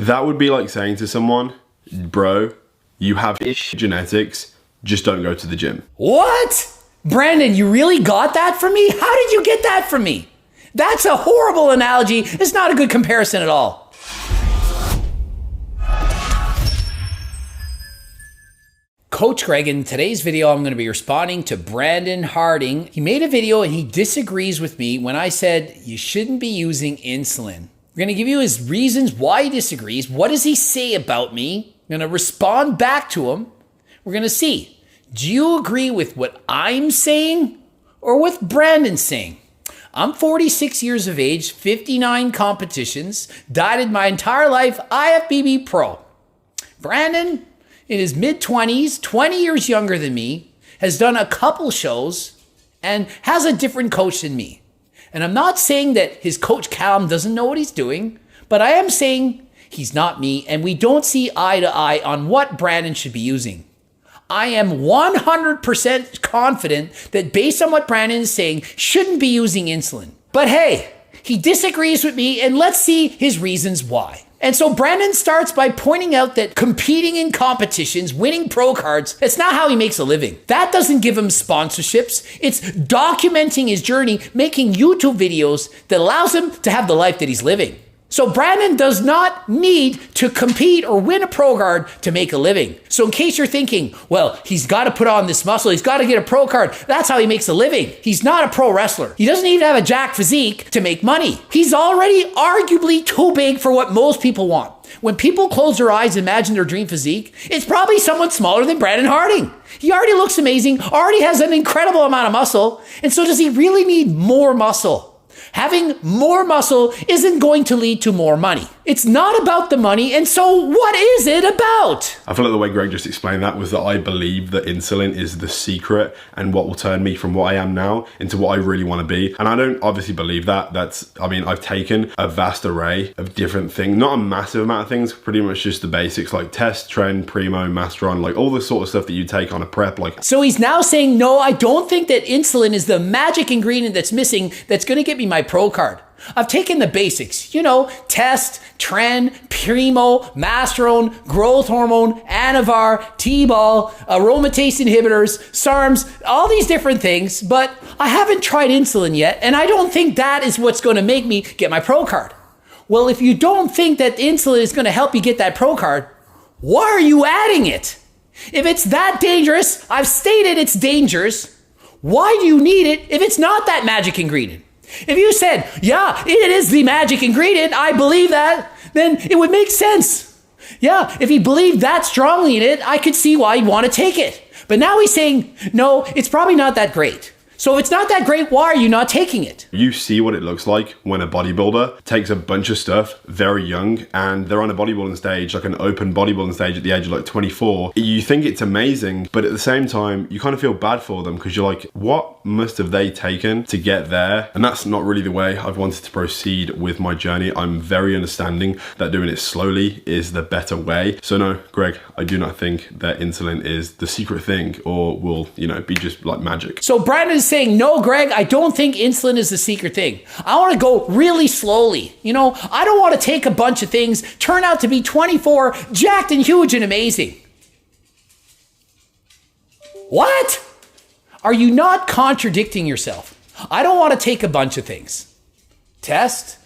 That would be like saying to someone, bro, you have genetics, just don't go to the gym. What? Brandon, you really got that from me? How did you get that from me? That's a horrible analogy. It's not a good comparison at all. Coach Greg, in today's video, I'm going to be responding to Brandon Harding. He made a video and he disagrees with me when I said you shouldn't be using insulin. We're going to give you his reasons why he disagrees. What does he say about me? I'm going to respond back to him. We're going to see, do you agree with what I'm saying or with Brandon saying? I'm 46 years of age, 59 competitions, dieted my entire life, IFBB pro. Brandon, in his mid-20s, 20 years younger than me, has done a couple shows and has a different coach than me. And I'm not saying that his coach Callum doesn't know what he's doing, but I am saying he's not me and we don't see eye to eye on what Brandon should be using. I am 100% confident that based on what Brandon is saying, shouldn't be using insulin. But hey, he disagrees with me and let's see his reasons why. And so Brandon starts by pointing out that competing in competitions, winning pro cards, that's not how he makes a living. That doesn't give him sponsorships. It's documenting his journey, making YouTube videos that allows him to have the life that he's living. So Brandon does not need to compete or win a pro card to make a living. So in case you're thinking, well, he's got to put on this muscle, he's got to get a pro card, that's how he makes a living. He's not a pro wrestler. He doesn't even have a jack physique to make money. He's already arguably too big for what most people want. When people close their eyes and imagine their dream physique, it's probably someone smaller than Brandon Harding. He already looks amazing, already has an incredible amount of muscle, and so does he really need more muscle? Having more muscle isn't going to lead to more money. It's not about the money, and so what is it about? I feel like the way Greg just explained that was that I believe that insulin is the secret and what will turn me from what I am now into what I really want to be. And I don't obviously believe that. I've taken a vast array of different things, not a massive amount of things, pretty much just the basics like test, trend, primo, masteron, like all the sort of stuff that you take on a prep. So he's now saying, no, I don't think that insulin is the magic ingredient that's missing that's going to get me my pro card. I've taken the basics, test, trend, primo, masteron, growth hormone, anavar, T-ball, aromatase inhibitors, SARMs, all these different things, but I haven't tried insulin yet, and I don't think that is what's going to make me get my pro card. Well, if you don't think that insulin is going to help you get that pro card, why are you adding it? If it's that dangerous, I've stated it's dangerous, why do you need it if it's not that magic ingredient? If you said, yeah, it is the magic ingredient, I believe that, then it would make sense. Yeah, if he believed that strongly in it, I could see why he'd want to take it. But now he's saying, no, it's probably not that great. So if it's not that great, why are you not taking it? You see what it looks like when a bodybuilder takes a bunch of stuff very young and they're on a bodybuilding stage, like an open bodybuilding stage at the age of like 24. You think it's amazing, but at the same time, you kind of feel bad for them because you're like, what must have they taken to get there? And that's not really the way I've wanted to proceed with my journey. I'm very understanding that doing it slowly is the better way. So no, Greg, I do not think that insulin is the secret thing or will, be just like magic. So Brandon is saying, no, Greg, I don't think insulin is the secret thing. I want to go really slowly. I don't want to take a bunch of things, turn out to be 24, jacked and huge and amazing. What? Are you not contradicting yourself? I don't want to take a bunch of things. Test,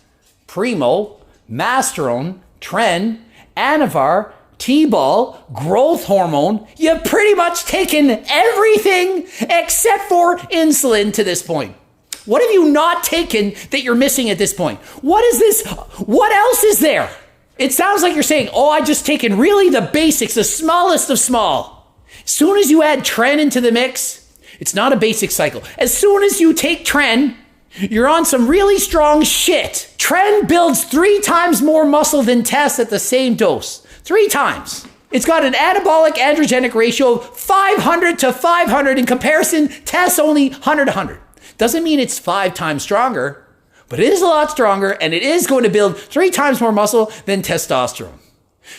primo, masteron, trend, anavar, T-ball, growth hormone. You've pretty much taken everything except for insulin to this point. What have you not taken that you're missing at this point? What is this? What else is there? It sounds like you're saying, oh, I just taken really the basics, the smallest of small. As soon as you add trend into the mix, it's not a basic cycle. As soon as you take trend, you're on some really strong shit. Trend builds 3 times more muscle than test at the same dose. 3 times. It's got an anabolic androgenic ratio of 500 to 500 in comparison, tests only 100 to 100. Doesn't mean it's 5 times stronger, but it is a lot stronger and it is going to build 3 times more muscle than testosterone.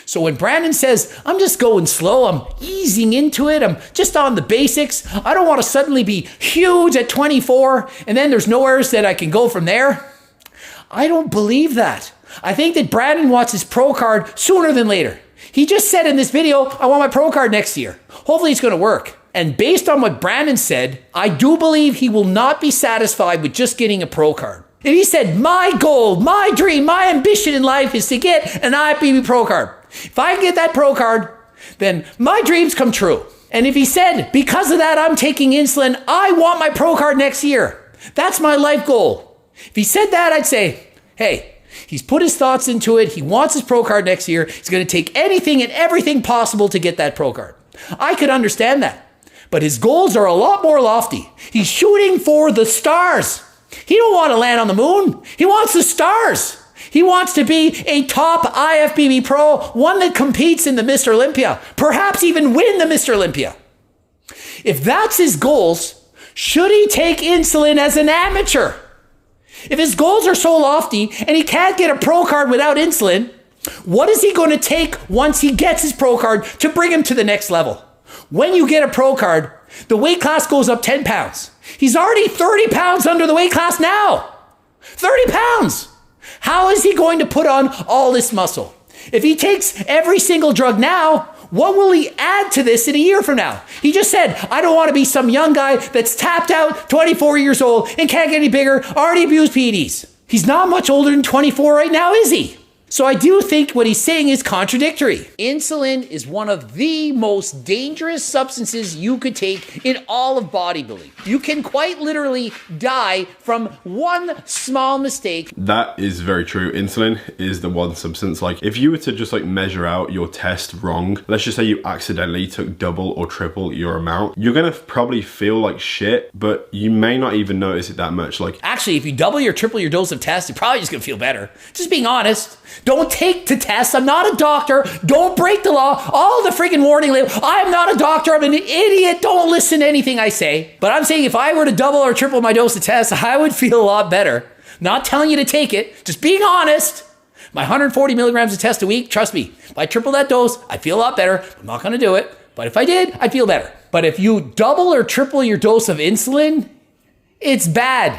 So when Brandon says, I'm just going slow, I'm easing into it, I'm just on the basics, I don't want to suddenly be huge at 24 and then there's nowhere that I can go from there. I don't believe that. I think that Brandon wants his pro card sooner than later. He just said in this video, I want my pro card next year. Hopefully it's going to work. And based on what Brandon said, I do believe he will not be satisfied with just getting a pro card. If he said, my goal, my dream, my ambition in life is to get an IFBB pro card. If I get that pro card, then my dreams come true. And if he said, because of that, I'm taking insulin, I want my pro card next year. That's my life goal. If he said that, I'd say, hey, he's put his thoughts into it. He wants his pro card next year. He's going to take anything and everything possible to get that pro card. I could understand that. But his goals are a lot more lofty. He's shooting for the stars. He don't want to land on the moon. He wants the stars. He wants to be a top IFBB pro, one that competes in the Mr. Olympia, perhaps even win the Mr. Olympia. If that's his goals, should he take insulin as an amateur? If his goals are so lofty and he can't get a pro card without insulin, what is he going to take once he gets his pro card to bring him to the next level? When you get a pro card, the weight class goes up 10 pounds. He's already 30 pounds under the weight class now. 30 pounds. How is he going to put on all this muscle? If he takes every single drug now, what will he add to this in a year from now? He just said, I don't want to be some young guy that's tapped out, 24 years old, and can't get any bigger, already abused PEDs. He's not much older than 24 right now, is he? So I do think what he's saying is contradictory. Insulin is one of the most dangerous substances you could take in all of bodybuilding. You can quite literally die from one small mistake. That is very true. Insulin is the one substance, like if you were to just like measure out your test wrong, let's just say you accidentally took double or triple your amount, you're gonna probably feel like shit, but you may not even notice it that much. Like actually, if you double or triple your dose of test, you're probably just gonna feel better. Just being honest. Don't take the test. I'm not a doctor. Don't break the law. All the freaking warning label. I'm not a doctor. I'm an idiot. Don't listen to anything I say. But I'm saying if I were to double or triple my dose of test, I would feel a lot better. Not telling you to take it. Just being honest. My 140 milligrams of test a week, trust me, if I triple that dose, I'd feel a lot better. I'm not going to do it. But if I did, I'd feel better. But if you double or triple your dose of insulin, it's bad.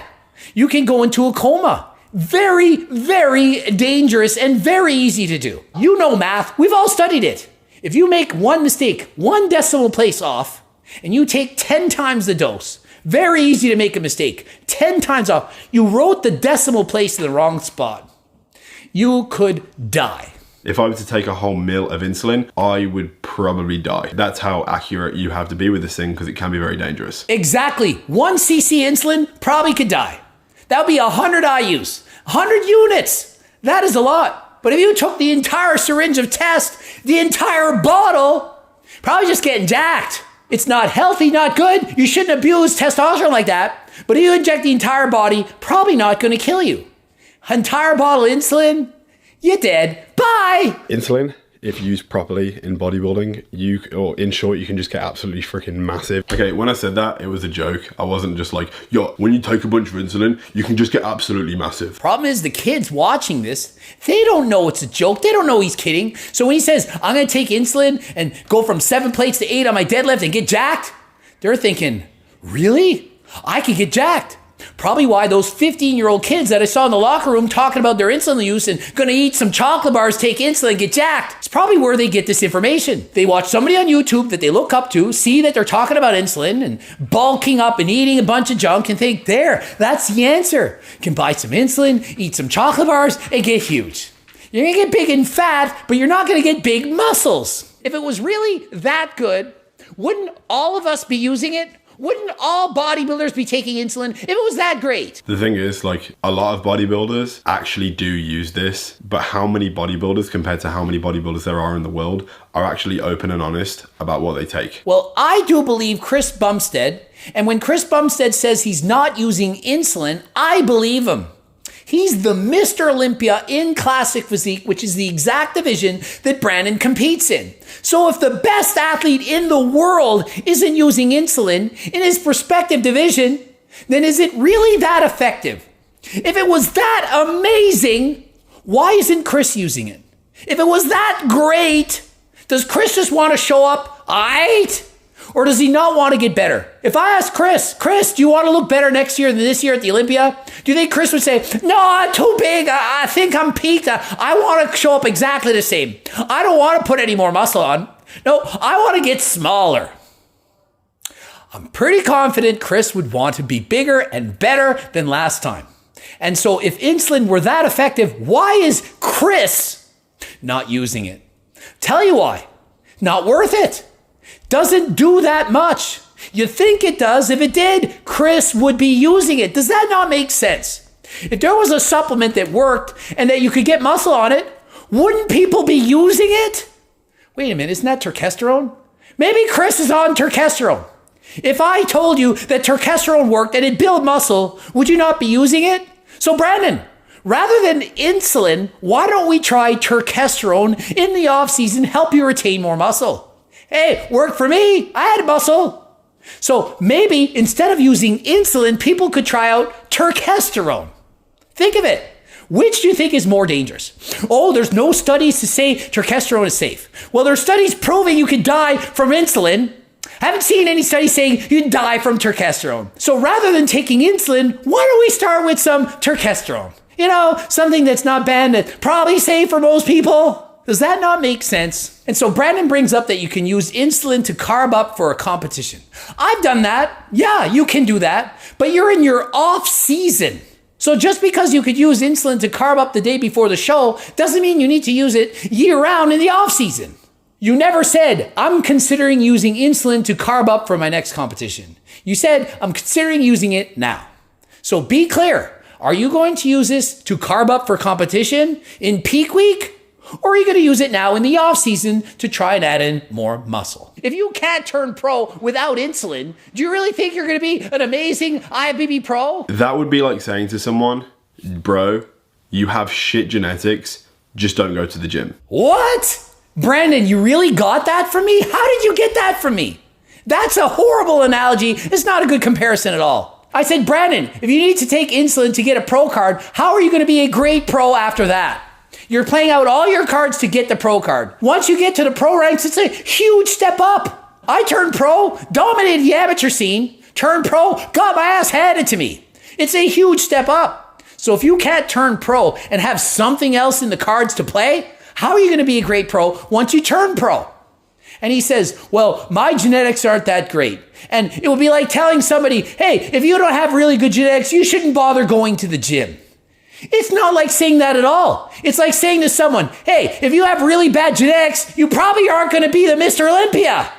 You can go into a coma. Very, very dangerous and very easy to do. You know math. We've all studied it. If you make one mistake, one decimal place off, and you take 10 times the dose, very easy to make a mistake. 10 times off. You wrote the decimal place in the wrong spot. You could die. if I were to take a whole meal of insulin, I would probably die. That's how accurate you have to be with this thing, because it can be very dangerous. Exactly. 1 cc insulin probably could die. That would be 100 IUs, 100 units. That is a lot. But if you took the entire syringe of test, the entire bottle, probably just getting jacked. It's not healthy, not good. You shouldn't abuse testosterone like that. But if you inject the entire body, probably not going to kill you. Entire bottle of insulin, you're dead. Bye. Insulin, if used properly in bodybuilding, or in short, you can just get absolutely freaking massive. Okay, when I said that, it was a joke. I wasn't just like, yo, when you take a bunch of insulin, you can just get absolutely massive. Problem is, the kids watching this, they don't know it's a joke. They don't know he's kidding. So when he says, I'm going to take insulin and go from 7 plates to 8 on my deadlift and get jacked, they're thinking, really? I could get jacked. Probably why those 15-year-old kids that I saw in the locker room talking about their insulin use and gonna eat some chocolate bars, take insulin, get jacked. It's probably where they get this information. They watch somebody on YouTube that they look up to, see that they're talking about insulin and bulking up and eating a bunch of junk and think, there, that's the answer. You can buy some insulin, eat some chocolate bars, and get huge. You're gonna get big and fat, but you're not gonna get big muscles. If it was really that good, wouldn't all of us be using it? Wouldn't all bodybuilders be taking insulin if it was that great? The thing is, like, a lot of bodybuilders actually do use this, but how many bodybuilders compared to how many bodybuilders there are in the world are actually open and honest about what they take? Well, I do believe Chris Bumstead, and when Chris Bumstead says he's not using insulin, I believe him. He's the Mr. Olympia in classic physique, which is the exact division that Brandon competes in. So if the best athlete in the world isn't using insulin in his respective division, then is it really that effective? If it was that amazing, why isn't Chris using it? If it was that great, does Chris just want to show up? Aight? Or does he not want to get better? If I ask Chris, do you want to look better next year than this year at the Olympia? Do you think Chris would say, no, I'm too big. I think I'm peaked. I want to show up exactly the same. I don't want to put any more muscle on. No, I want to get smaller. I'm pretty confident Chris would want to be bigger and better than last time. And so if insulin were that effective, why is Chris not using it? Tell you why. Not worth it. Doesn't do that much. You think it does. If it did, Chris would be using it. Does that not make sense? If there was a supplement that worked and that you could get muscle on it, wouldn't people be using it? Wait a minute, isn't that turkesterone? Maybe Chris is on turkesterone. If I told you that turkesterone worked and it built muscle, would you not be using it? So Brandon, rather than insulin, why don't we try turkesterone in the off season, help you retain more muscle? Hey, worked for me. I had muscle. So maybe instead of using insulin, people could try out turkesterone. Think of it. Which do you think is more dangerous? Oh, there's no studies to say turkesterone is safe. Well, there's studies proving you could die from insulin. I haven't seen any studies saying you die from turkesterone. So rather than taking insulin, why don't we start with some turkesterone? You know, something that's not banned, that's probably safe for most people. Does that not make sense? And so Brandon brings up that you can use insulin to carb up for a competition. I've done that. Yeah, you can do that. But you're in your off season. So just because you could use insulin to carb up the day before the show doesn't mean you need to use it year round in the off season. You never said, I'm considering using insulin to carb up for my next competition. You said, I'm considering using it now. So be clear. Are you going to use this to carb up for competition in peak week? Or are you going to use it now in the off season to try and add in more muscle? If you can't turn pro without insulin, do you really think you're going to be an amazing IFBB pro? That would be like saying to someone, bro, you have shit genetics, just don't go to the gym. What? Brandon, you really got that from me? How did you get that from me? That's a horrible analogy. It's not a good comparison at all. I said, Brandon, if you need to take insulin to get a pro card, how are you going to be a great pro after that? You're playing out all your cards to get the pro card. Once you get to the pro ranks, it's a huge step up. I turned pro, dominated the amateur scene, turned pro, got my ass handed to me. It's a huge step up. So if you can't turn pro and have something else in the cards to play, how are you going to be a great pro once you turn pro? And he says, well, my genetics aren't that great. And it would be like telling somebody, hey, if you don't have really good genetics, you shouldn't bother going to the gym. It's not like saying that at all. It's like saying to someone, hey, if you have really bad genetics, you probably aren't going to be the Mr. Olympia.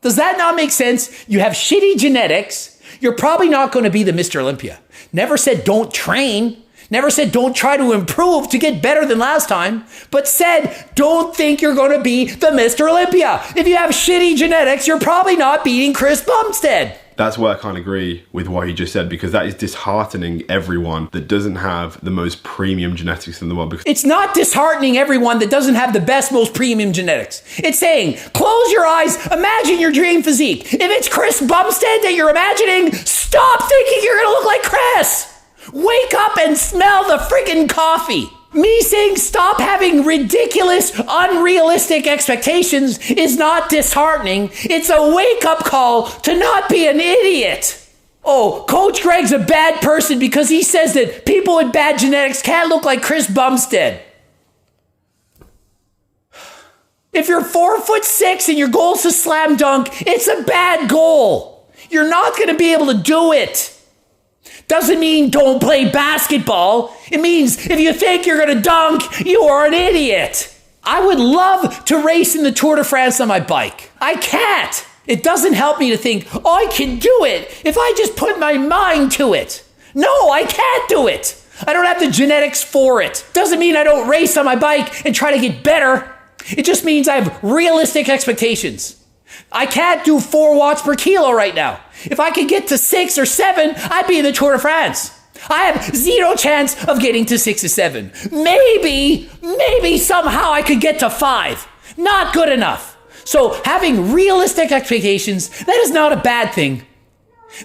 Does that not make sense? You have shitty genetics. You're probably not going to be the Mr. Olympia. Never said don't train. Never said don't try to improve to get better than last time, but said don't think you're going to be the Mr. Olympia. If you have shitty genetics, you're probably not beating Chris Bumstead. That's why I can't agree with what he just said, because that is disheartening everyone that doesn't have the most premium genetics in the world. Because it's not disheartening everyone that doesn't have the best, most premium genetics. It's saying, close your eyes, imagine your dream physique. If it's Chris Bumstead that you're imagining, stop thinking you're going to look like Chris. Wake up and smell the freaking coffee. Me saying stop having ridiculous, unrealistic expectations is not disheartening. It's a wake-up call to not be an idiot. Oh, Coach Greg's a bad person because he says that people with bad genetics can't look like Chris Bumstead. If you're 4'6" and your goal is to slam dunk, it's a bad goal. You're not going to be able to do it. Doesn't mean don't play basketball. It means if you think you're going to dunk, you are an idiot. I would love to race in the Tour de France on my bike. I can't. It doesn't help me to think, oh, I can do it if I just put my mind to it. No, I can't do it. I don't have the genetics for it. Doesn't mean I don't race on my bike and try to get better. It just means I have realistic expectations. I can't do 4 watts per kilo right now. If I could get to 6 or 7, I'd be in the Tour de France. I have 0 chance of getting to 6 or 7. Maybe somehow I could get to 5. Not good enough. So having realistic expectations, that is not a bad thing.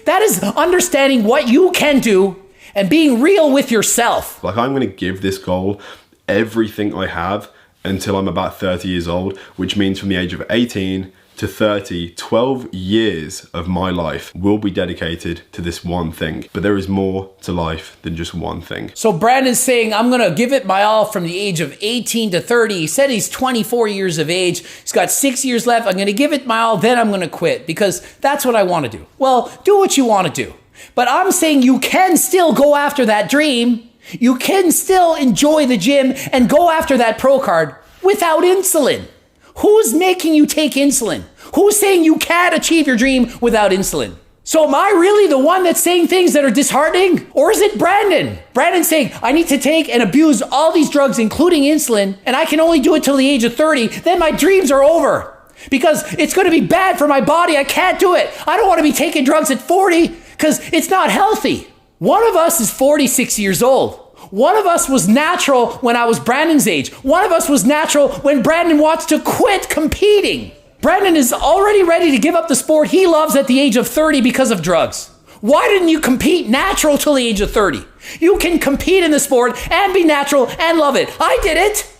That is understanding what you can do and being real with yourself. Like, I'm going to give this goal everything I have until I'm about 30 years old, which means from the age of 18 to 30, 12 years of my life will be dedicated to this one thing. But there is more to life than just one thing. So Brandon's saying, I'm going to give it my all from the age of 18 to 30. He said he's 24 years of age. He's got 6 years left. I'm going to give it my all, then I'm going to quit because that's what I want to do. Well, do what you want to do. But I'm saying you can still go after that dream. You can still enjoy the gym and go after that pro card without insulin. Who's making you take insulin? Who's saying you can't achieve your dream without insulin? So am I really the one that's saying things that are disheartening? Or is it Brandon? Brandon's saying, I need to take and abuse all these drugs, including insulin, and I can only do it till the age of 30. Then my dreams are over. Because it's going to be bad for my body. I can't do it. I don't want to be taking drugs at 40 because it's not healthy. One of us is 46 years old. One of us was natural when I was Brandon's age. One of us was natural when Brandon wants to quit competing. Brandon is already ready to give up the sport he loves at the age of 30 because of drugs. Why didn't you compete natural till the age of 30? You can compete in the sport and be natural and love it. I did it.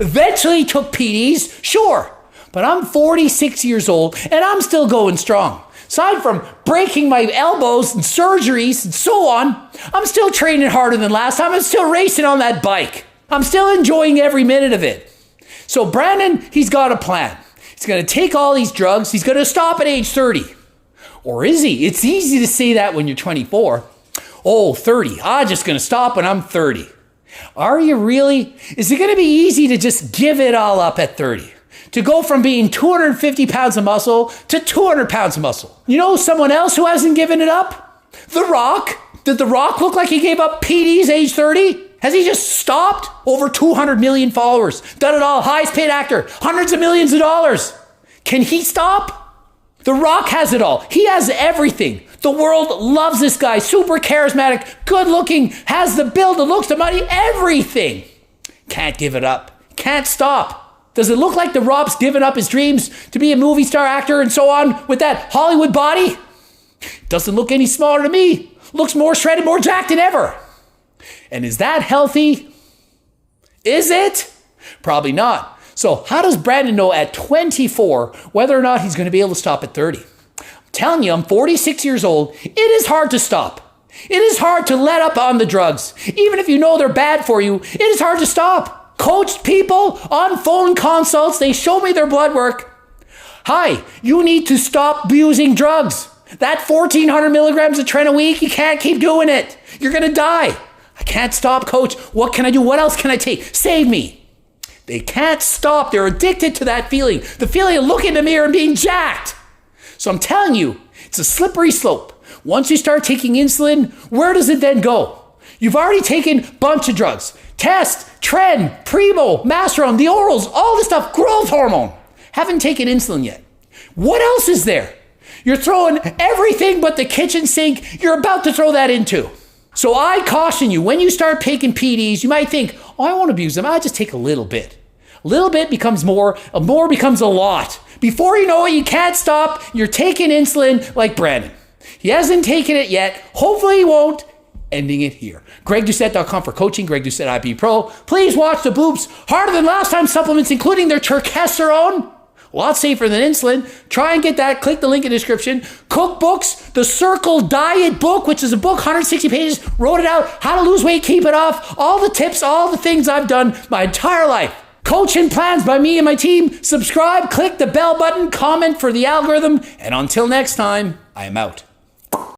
Eventually took PDs, sure. But I'm 46 years old and I'm still going strong. Aside from breaking my elbows and surgeries and so on, I'm still training harder than last time. I'm still racing on that bike. I'm still enjoying every minute of it. So Brandon, he's got a plan. He's going to take all these drugs. He's going to stop at age 30. Or is he? It's easy to say that when you're 24. Oh, 30. I'm just going to stop when I'm 30. Are you really? Is it going to be easy to just give it all up at 30? To go from being 250 pounds of muscle to 200 pounds of muscle. You know someone else who hasn't given it up? The Rock. Did The Rock look like he gave up PDs age 30? Has he just stopped? Over 200 million followers. Done it all. Highest paid actor. Hundreds of millions of dollars. Can he stop? The Rock has it all. He has everything. The world loves this guy. Super charismatic, good looking, has the build, the looks, the money, everything. Can't give it up. Can't stop. Does it look like The Rock's given up his dreams to be a movie star actor and so on with that Hollywood body? Doesn't look any smaller to me. Looks more shredded, more jacked than ever. And is that healthy? Is it? Probably not. So how does Brandon know at 24 whether or not he's going to be able to stop at 30? I'm telling you, I'm 46 years old. It is hard to stop. It is hard to let up on the drugs. Even if you know they're bad for you, it is hard to stop. Coached people on phone consults, they show me their blood work. Hi, you need to stop using drugs. That 1,400 milligrams of Tren a week, you can't keep doing it. You're going to die. I can't stop, coach. What can I do? What else can I take? Save me. They can't stop. They're addicted to that feeling. The feeling of looking in the mirror and being jacked. So I'm telling you, it's a slippery slope. Once you start taking insulin, where does it then go? You've already taken a bunch of drugs. Test, Tren, Primo, Masteron, the orals, all this stuff, growth hormone. Haven't taken insulin yet. What else is there? You're throwing everything but the kitchen sink. You're about to throw that into. So I caution you, when you start taking PDs, you might think, oh, I won't abuse them. I'll just take a little bit. A little bit becomes more becomes a lot. Before you know it, you can't stop. You're taking insulin like Brandon. He hasn't taken it yet. Hopefully he won't. Ending it here. GregDoucette.com for coaching. Greg Doucette IP Pro. Please watch the Boops Harder Than Last Time supplements, including their Turkesterone. A lot safer than insulin. Try and get that. Click the link in the description. Cookbooks. The Circle Diet book, which is a book, 160 pages. Wrote it out. How to lose weight, keep it off. All the tips, all the things I've done my entire life. Coaching plans by me and my team. Subscribe. Click the bell button. Comment for the algorithm. And until next time, I am out.